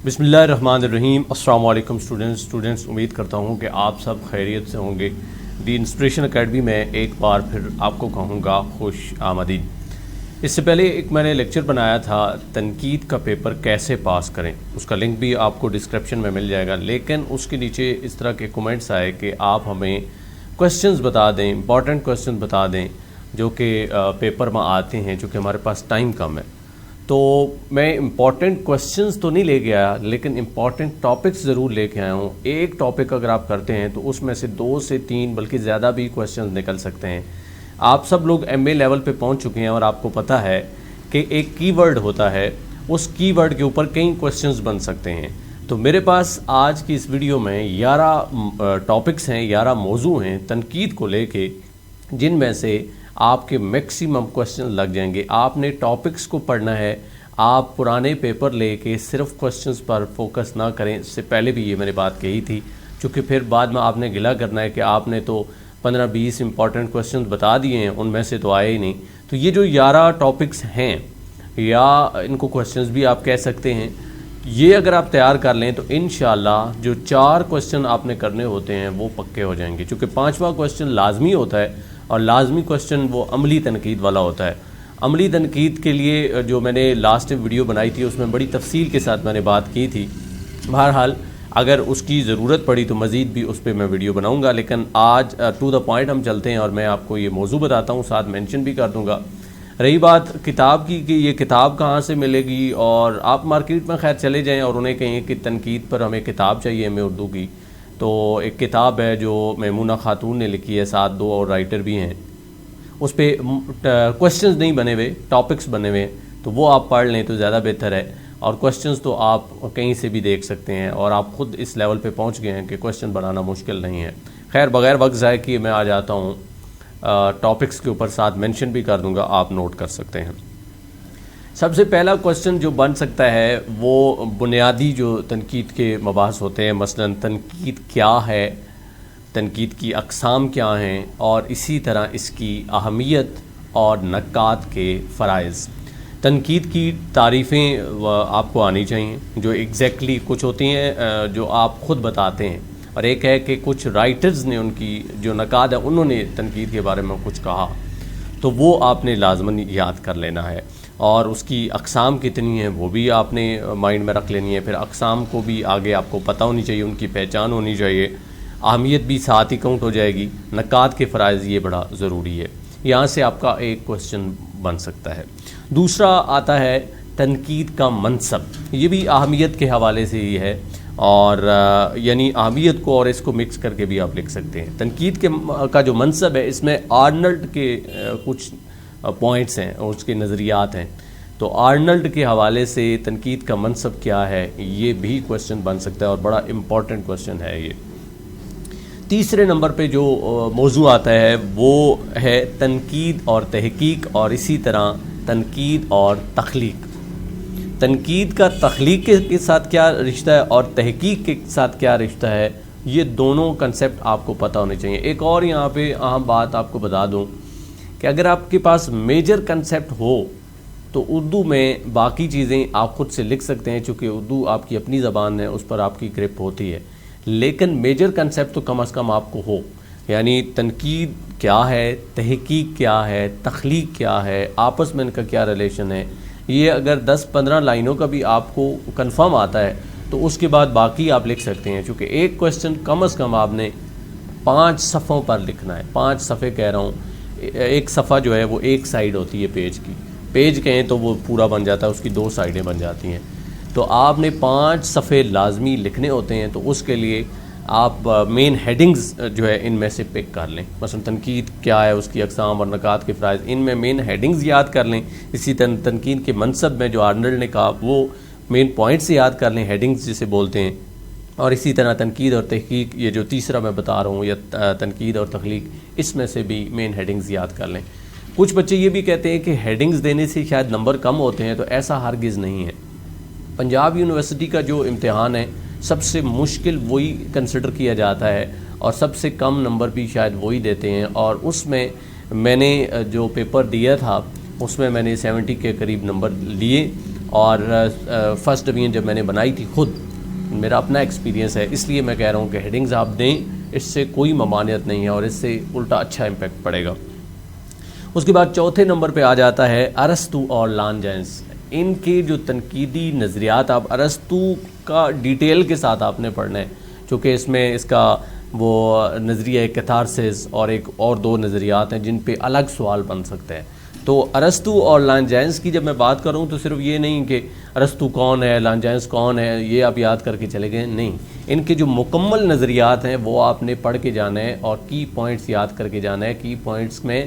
बिस्मिल्लाहिर्रहमानिर्रहीम। अस्सलाम वालेकुम स्टूडेंट्स, उम्मीद करता हूँ कि आप सब खैरियत से होंगे। दी इंस्पिरेशन एकेडमी में एक बार फिर आपको कहूँगा खुश आमदीद। इससे पहले एक मैंने लेक्चर बनाया था तनकीद का पेपर कैसे पास करें, उसका लिंक भी आपको डिस्क्रिप्शन में मिल जाएगा। लेकिन उसके नीचे इस तरह के कमेंट्स आए कि आप हमें क्वेश्चंस बता दें, इंपॉर्टेंट क्वेश्चन बता दें जो कि पेपर में आते हैं, चूँकि हमारे पास टाइम कम है। तो मैं इम्पॉर्टेंट क्वेश्चंस तो नहीं लेके आया, लेकिन इम्पॉर्टेंट टॉपिक्स ज़रूर लेके आया हूँ। एक टॉपिक अगर आप करते हैं तो उसमें से 2 से 3 बल्कि ज़्यादा भी क्वेश्चंस निकल सकते हैं। आप सब लोग MA लेवल पे पहुँच चुके हैं और आपको पता है कि एक कीवर्ड होता है, उस कीवर्ड के ऊपर कई क्वेश्चंस बन सकते हैं। तो मेरे पास आज की इस वीडियो में 11 टॉपिक्स हैं, 11 मौजू हैं तनकीद को लेके, जिनमें से आपके मैक्सिमम क्वेश्चन लग जाएंगे। आपने टॉपिक्स को पढ़ना है, आप पुराने पेपर लेके सिर्फ क्वेश्चंस पर फोकस ना करें। इससे पहले भी ये मैंने बात कही थी, क्योंकि फिर बाद में आपने गिला करना है कि आपने तो 15-20 इंपॉर्टेंट क्वेश्चंस बता दिए हैं, उनमें से तो आए ही नहीं। तो ये जो 11 टॉपिक्स हैं, या इनको क्वेश्चंस भी आप कह सकते हैं, ये अगर आप तैयार कर लें तो इंशाल्लाह जो 4 क्वेश्चन आपने करने होते हैं वो पक्के हो जाएंगे। क्योंकि 5वां क्वेश्चन लाजमी होता है, और लाजमी क्वेश्चन वो अमली तनकीद वाला होता है। अमली तनकीद के लिए जो मैंने लास्ट वीडियो बनाई थी उसमें बड़ी तफसील के साथ मैंने बात की थी। बहरहाल अगर उसकी ज़रूरत पड़ी तो मज़ीद भी उस पर मैं वीडियो बनाऊंगा, लेकिन आज टू द पॉइंट हम चलते हैं और मैं आपको ये मौजू बताता हूँ, साथ मेंशन भी कर दूँगा। रही बात किताब की कि ये किताब कहाँ से मिलेगी, और आप मार्केट में खैर चले जाएँ और उन्हें कहें कि तनकीद पर हमें किताब चाहिए हमें उर्दू की, तो एक किताब है जो मैमूना खातून ने लिखी है, साथ 2 और राइटर भी हैं। उस पर क्वेश्चंस नहीं बने हुए, टॉपिक्स बने हुए, तो वो आप पढ़ लें तो ज़्यादा बेहतर है। और क्वेश्चंस तो आप कहीं से भी देख सकते हैं, और आप ख़ुद इस लेवल पे पहुंच गए हैं कि क्वेश्चन बनाना मुश्किल नहीं है। खैर बग़ैर वक्त ज़ाय किए मैं आ जाता हूँ टॉपिक्स के ऊपर, साथ मेंशन भी कर दूँगा, आप नोट कर सकते हैं। सबसे पहला क्वेश्चन जो बन सकता है वो बुनियादी जो तनकीद के मबाहस होते हैं, मसलन तनकीद क्या है, तनकीद की अक़साम क्या हैं, और इसी तरह इसकी अहमियत और नकात के फ़राइज़। तनकीद की तारीफ़ें आपको आनी चाहिए, जो एग्जैक्टली कुछ होती हैं जो आप ख़ुद बताते हैं, और एक है कि कुछ राइटर्स ने उनकी जो नकात है उन्होंने तनकीद के बारे में कुछ कहा, तो वो आपने लाजमन याद कर लेना है। और उसकी अक़साम कितनी हैं वो भी आपने माइंड में रख लेनी है। फिर अक़साम को भी आगे आपको पता होनी चाहिए, उनकी पहचान होनी चाहिए, अहमियत भी साथ ही काउंट हो जाएगी। नकात के फ़राइज़ ये बड़ा ज़रूरी है, यहाँ से आपका एक क्वेश्चन बन सकता है। दूसरा आता है तनकीद का मनसब, ये भी अहमियत के हवाले से ही है, और यानी अहमियत को और इसको मिक्स करके भी आप लिख सकते हैं। तनकीद का जो मनसब है, इसमें आर्नल्ड के कुछ पॉइंट्स हैं और उसके नज़रियात हैं, तो आर्नल्ड के हवाले से तनकीद का मनसब क्या है, ये भी क्वेश्चन बन सकता है, और बड़ा इम्पॉर्टेंट क्वेश्चन है ये। तीसरे नंबर पे जो मौजू आता है वो है तनकीद और तहकीक, और इसी तरह तनकीद और तख्लीक। तनकीद का तख्लीक के साथ क्या रिश्ता है और तहकीक के साथ क्या रिश्ता है, ये दोनों कंसेप्ट आपको पता होने चाहिए। एक और यहाँ पे अहम बात आपको बता दूँ कि अगर आपके पास मेजर कंसेप्ट हो तो उर्दू में बाकी चीज़ें आप ख़ुद से लिख सकते हैं, चूँकि उर्दू आपकी अपनी ज़बान है, उस पर आपकी ग्रिप होती है। लेकिन मेजर कंसेप्ट तो कम से कम आपको हो, यानी तनकीद क्या है, तहकीक क्या है, तख्लीक क्या है, आपस में इनका क्या रिलेशन है, ये अगर 10-15 लाइनों का भी आपको कंफर्म आता है तो उसके बाद बाकी आप लिख सकते हैं। चूँकि एक क्वेश्चन कम से कम आपने 5 सफ़ों पर लिखना है। 5 सफ़े कह रहा हूँ, एक सफ़ा जो है वो एक साइड होती है पेज की, पेज कहें तो वो पूरा बन जाता है, उसकी 2 साइडें बन जाती हैं। तो आपने 5 सफ़े लाजमी लिखने होते हैं, तो उसके लिए आप मेन हेडिंग्स जो है इनमें से पिक कर लें। मसलन तनकीद क्या है, उसकी अक़साम और नकात के फ़राइज़, इनमें मेन हेडिंग्स याद कर लें। इसी तरह तनकीद के मनसब में जो आर्नल्ड ने कहा वो मेन पॉइंट्स याद कर लें, हेडिंग्स जिसे बोलते हैं। और इसी तरह तनकीद और तहकीक, ये जो तीसरा मैं बता रहा हूँ, या तनकीद और तख्लीक, इसमें से भी मेन हेडिंग्स याद कर लें। कुछ बच्चे ये भी कहते हैं कि हेडिंग्स देने से शायद नंबर कम होते हैं, तो ऐसा हरगिज़ नहीं है। पंजाब यूनिवर्सिटी का जो इम्तिहान है सबसे मुश्किल वही कंसिडर किया जाता है, और सबसे कम नंबर भी शायद वही देते हैं। और उसमें मैंने जो पेपर दिया था उसमें मैंने 70 के करीब नंबर लिए, اور فرسٹ ڈویژن جب میں نے بنائی تھی خود، میرا اپنا ایکسپیرینس ہے، اس لیے میں کہہ رہا ہوں کہ ہیڈنگز آپ دیں، اس سے کوئی ممانعت نہیں ہے اور اس سے الٹا اچھا امپیکٹ پڑے گا۔ اس کے بعد چوتھے نمبر پہ آ جاتا ہے ارسطو اور لانجینس۔ ان کے جو تنقیدی نظریات، آپ ارسطو کا ڈیٹیل کے ساتھ آپ نے پڑھنا ہے، چونکہ اس میں اس کا وہ نظریہ کیتھارسس اور ایک اور دو نظریات ہیں جن پہ الگ سوال بن سکتے ہیں۔ تو ارسطو اور لانجینس کی جب میں بات کروں تو صرف یہ نہیں کہ ارسطو کون ہے، لانجینس کون ہے، یہ آپ یاد کر کے چلے گئے، نہیں، ان کے جو مکمل نظریات ہیں وہ آپ نے پڑھ کے جانا ہے اور کی پوائنٹس یاد کر کے جانا ہے۔ کی پوائنٹس میں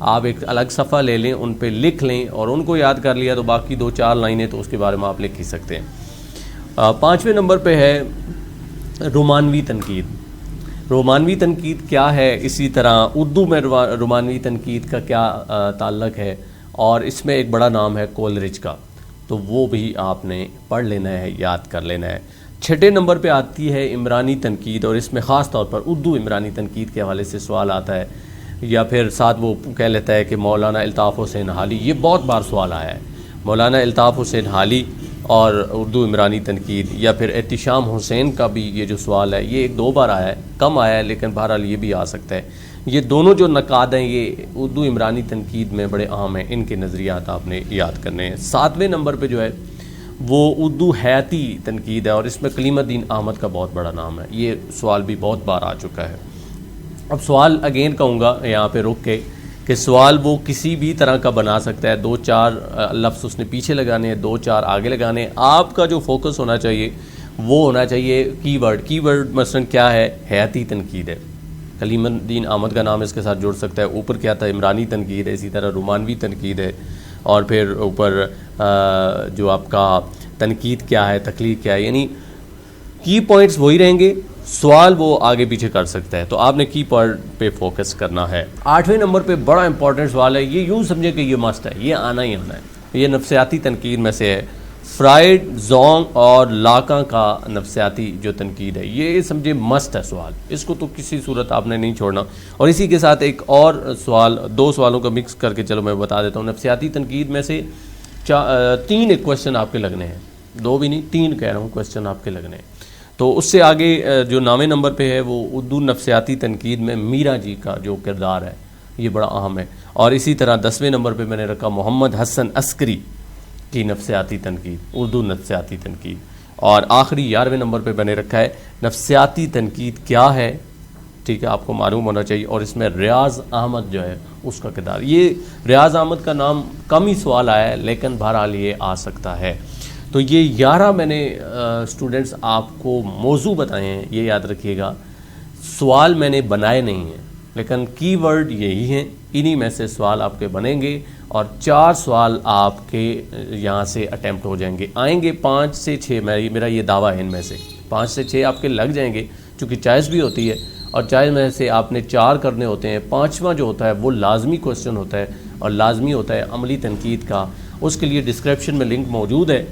آپ ایک الگ صفحہ لے لیں، ان پہ لکھ لیں اور ان کو یاد کر لیا تو باقی 2-4 لائنیں تو اس کے بارے میں آپ لکھ ہی سکتے ہیں۔ 5ویں نمبر پہ ہے رومانوی تنقید۔ رومانوی تنقید کیا ہے، اسی طرح اردو میں رومانوی تنقید کا کیا تعلق ہے، اور اس میں ایک بڑا نام ہے کولرج کا، تو وہ بھی آپ نے پڑھ لینا ہے، یاد کر لینا ہے۔ 6 نمبر پہ آتی ہے عمرانی تنقید، اور اس میں خاص طور پر اردو عمرانی تنقید کے حوالے سے سوال آتا ہے، یا پھر ساتھ وہ کہہ لیتا ہے کہ مولانا الطاف حسین حالی، یہ بہت بار سوال آیا ہے، مولانا الطاف حسین حالی اور اردو عمرانی تنقید، یا پھر احتشام حسین کا بھی یہ جو سوال ہے یہ 1-2 بار آیا ہے، کم آیا ہے لیکن بہرحال یہ بھی آ سکتا ہے۔ یہ دونوں جو نقاد ہیں یہ اردو عمرانی تنقید میں بڑے اہم ہیں، ان کے نظریات آپ نے یاد کرنے ہیں۔ 7ویں نمبر پہ جو ہے وہ اردو حیاتی تنقید ہے، اور اس میں کلیم الدین احمد کا بہت بڑا نام ہے، یہ سوال بھی بہت بار آ چکا ہے۔ اب سوال اگین کہوں گا یہاں پہ رک کے کہ سوال وہ کسی بھی طرح کا بنا سکتا ہے، 2-4 لفظ اس نے پیچھے لگانے ہیں، 2-4 آگے لگانے ہیں۔ آپ کا جو فوکس ہونا چاہیے وہ ہونا چاہیے کی ورڈ مثلا کیا ہے، حیاتی تنقید ہے، کلیم الدین احمد کا نام اس کے ساتھ جڑ سکتا ہے، اوپر کیا تھا عمرانی تنقید ہے، اسی طرح رومانوی تنقید ہے، اور پھر اوپر جو آپ کا تنقید کیا ہے، تخلیق کیا ہے، یعنی کی پوائنٹس وہی رہیں گے، سوال وہ آگے پیچھے کر سکتا ہے، تو آپ نے کی پوائنٹ پہ فوکس کرنا ہے۔ 8ویں نمبر پہ بڑا امپورٹنٹ سوال ہے، یہ یوں سمجھے کہ یہ مسٹ ہے، یہ آنا ہی آنا ہے، یہ نفسیاتی تنقید میں سے ہے۔ فرائڈ، زونگ اور لاکاں کا نفسیاتی جو تنقید ہے، یہ سمجھے مسٹ ہے سوال، اس کو تو کسی صورت آپ نے نہیں چھوڑنا۔ اور اسی کے ساتھ ایک اور سوال، 2 سوالوں کا مکس کر کے چلو میں بتا دیتا ہوں۔ نفسیاتی تنقید میں سے 3 ایک کوشچن آپ کے لگنے ہیں، 2 بھی نہیں 3 کہہ رہا ہوں کوشچن آپ کے لگنے ہیں۔ تو اس سے آگے جو 9ویں نمبر پہ ہے وہ اردو نفسیاتی تنقید میں میرا جی کا جو کردار ہے یہ بڑا اہم ہے، اور اسی طرح 10ویں نمبر پہ میں نے رکھا محمد حسن عسکری کی نفسیاتی تنقید، اردو نفسیاتی تنقید، اور آخری 11ویں نمبر پہ میں نے رکھا ہے نفسیاتی تنقید کیا ہے، ٹھیک ہے، آپ کو معلوم ہونا چاہیے، اور اس میں ریاض احمد جو ہے اس کا کردار، یہ ریاض احمد کا نام کم ہی سوال آیا ہے لیکن بہرحال یہ آ سکتا ہے۔ تو یہ 11 میں نے اسٹوڈنٹس آپ کو موضوع بتائے ہیں، یہ یاد رکھیے گا، سوال میں نے بنائے نہیں ہیں لیکن کی ورڈ یہی ہیں، انہی میں سے سوال آپ کے بنیں گے، اور 4 سوال آپ کے یہاں سے اٹیمپٹ ہو جائیں گے، آئیں گے 5 سے 6، میرا یہ دعویٰ ہے، ان میں سے 5 سے 6 آپ کے لگ جائیں گے، چونکہ چوائس بھی ہوتی ہے، اور چوائس میں سے آپ نے 4 کرنے ہوتے ہیں، 5واں جو ہوتا ہے وہ لازمی کوسچن ہوتا ہے، اور لازمی ہوتا ہے عملی تنقید کا۔ اس کے لیے ڈسکرپشن میں لنک موجود ہے،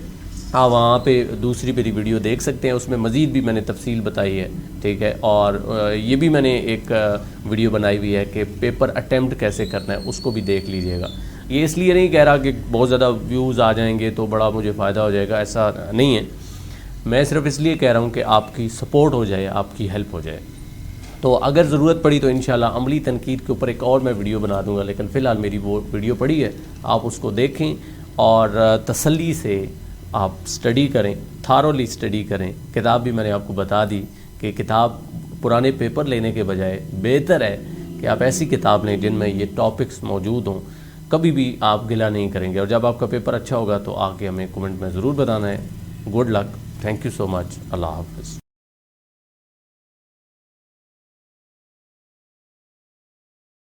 آپ وہاں پہ دوسری میری ویڈیو دیکھ سکتے ہیں، اس میں مزید بھی میں نے تفصیل بتائی ہے، ٹھیک ہے، اور یہ بھی میں نے ایک ویڈیو بنائی ہوئی ہے کہ پیپر اٹیمپٹ کیسے کرنا ہے، اس کو بھی دیکھ لیجئے گا۔ یہ اس لیے نہیں کہہ رہا کہ بہت زیادہ ویوز آ جائیں گے تو بڑا مجھے فائدہ ہو جائے گا، ایسا نہیں ہے، میں صرف اس لیے کہہ رہا ہوں کہ آپ کی سپورٹ ہو جائے، آپ کی ہیلپ ہو جائے۔ تو اگر ضرورت پڑی تو انشاءاللہ عملی تنقید کے اوپر ایک اور میں ویڈیو بنا دوں گا، لیکن فی الحال میری وہ ویڈیو پڑی ہے، آپ اس کو دیکھیں اور تسلی سے آپ سٹڈی کریں، تھارولی سٹڈی کریں۔ کتاب بھی میں نے آپ کو بتا دی کہ کتاب پرانے پیپر لینے کے بجائے بہتر ہے کہ آپ ایسی کتاب لیں جن میں یہ ٹاپکس موجود ہوں، کبھی بھی آپ گلہ نہیں کریں گے، اور جب آپ کا پیپر اچھا ہوگا تو آ کے ہمیں کمنٹ میں ضرور بتانا ہے۔ Good luck, thank you so much, اللہ حافظ۔